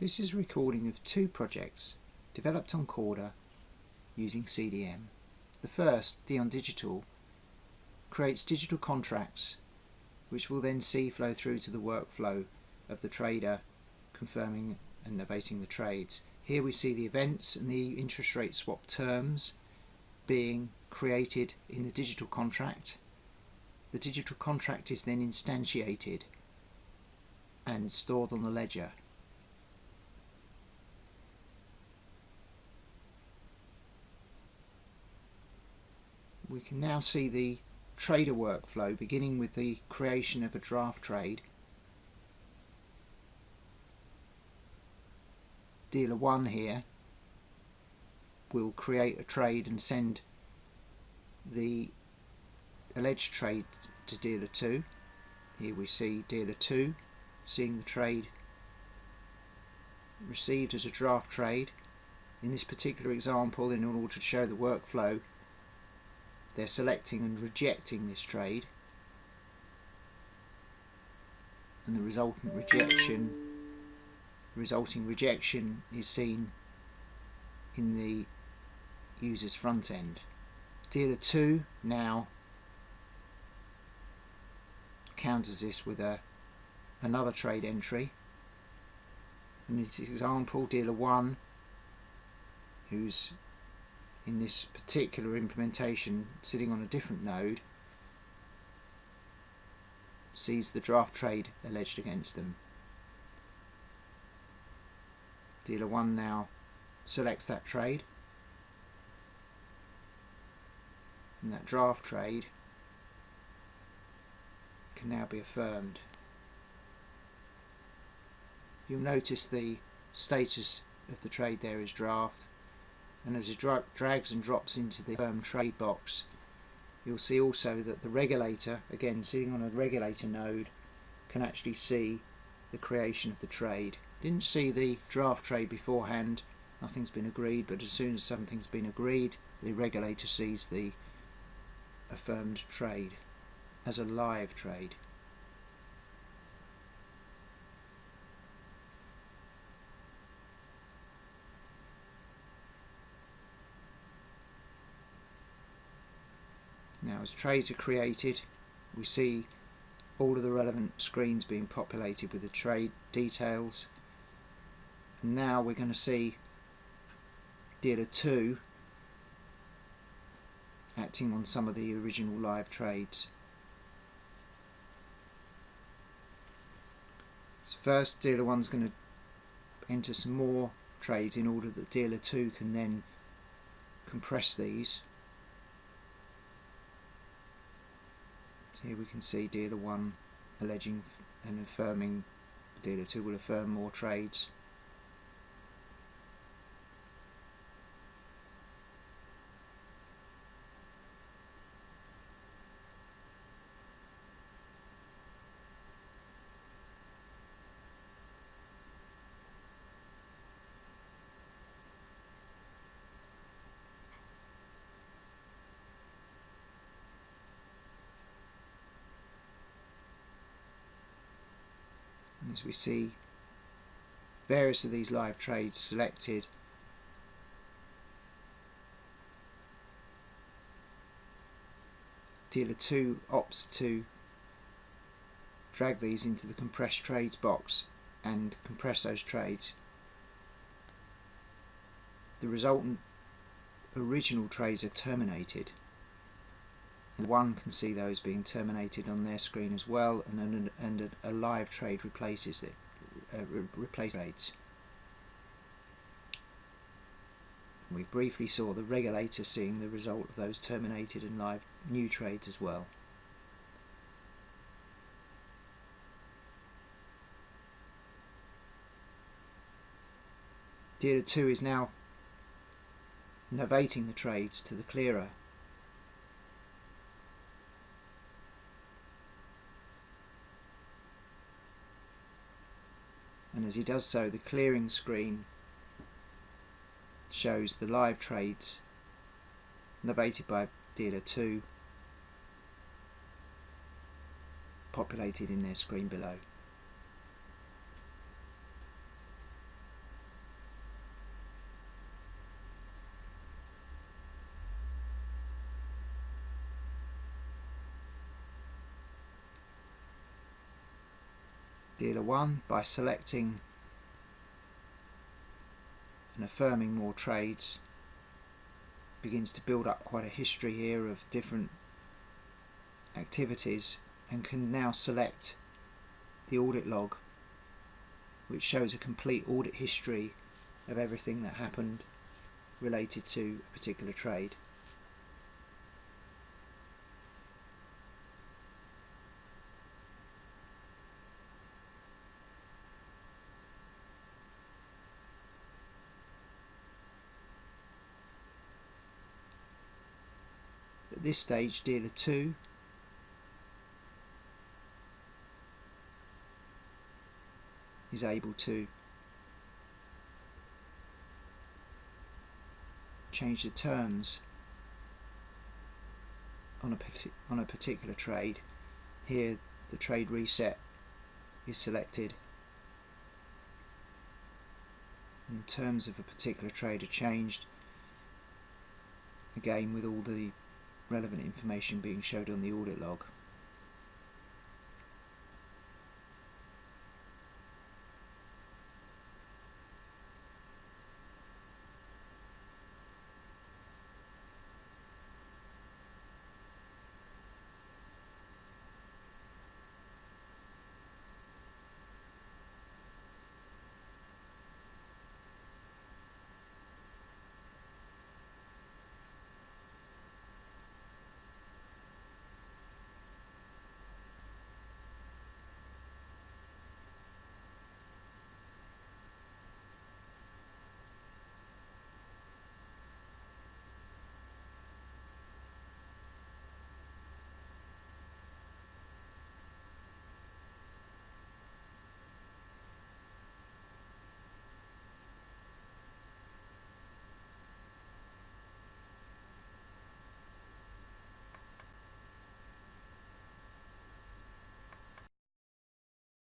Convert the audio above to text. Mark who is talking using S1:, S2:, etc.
S1: This is a recording of two projects developed on Corda using CDM. The first, Dion Digital, creates digital contracts which will then see flow through to the workflow of the trader confirming and novating the trades. Here we see the events and the interest rate swap terms being created in the digital contract. The digital contract is then instantiated and stored on the ledger. We can now see the trader workflow beginning with the creation of a draft trade. Dealer 1 here will create a trade and send the alleged trade to dealer 2. Here we see dealer 2 seeing the trade received as a draft trade. In this particular example, in order to show the workflow, they're selecting and rejecting this trade, and the resulting rejection is seen in the user's front end. Dealer 2 now counters this with another trade entry. In this example, dealer 1, who's in this particular implementation sitting on a different node, sees the draft trade alleged against them. Dealer 1 now selects that trade, and that draft trade can now be affirmed. You'll notice the status of the trade there is draft, and as it drags and drops into the firm trade box, you'll see also that the regulator, again sitting on a regulator node, can actually see the creation of the trade. Didn't see the draft trade beforehand, nothing's been agreed, but as soon as something's been agreed, the regulator sees the affirmed trade as a live trade. Now, as trades are created, we see all of the relevant screens being populated with the trade details, and now we're going to see dealer 2 acting on some of the original live trades. So first, dealer 1's going to enter some more trades in order that dealer 2 can then compress these. So here we can see dealer 1 alleging and affirming, dealer 2 will affirm more trades. As we see various of these live trades selected, dealer 2 opts to drag these into the compressed trades box and compress those trades. The resultant original trades are terminated, and one can see those being terminated on their screen as well, and a live trade replaces it, replaces trades. And we briefly saw the regulator seeing the result of those terminated and live new trades as well. Dealer 2 is now novating the trades to the clearer. And as he does so, the clearing screen shows the live trades novated by dealer 2 populated in their screen below. dealer 1 by selecting and affirming more trades. Begins to build up quite a history here of different activities, and can now select the audit log, which shows a complete audit history of everything that happened related to a particular trade. At this stage, dealer 2 is able to change the terms on a particular trade. Here the trade reset is selected and the terms of a particular trade are changed, again with all the relevant information being showed on the audit log.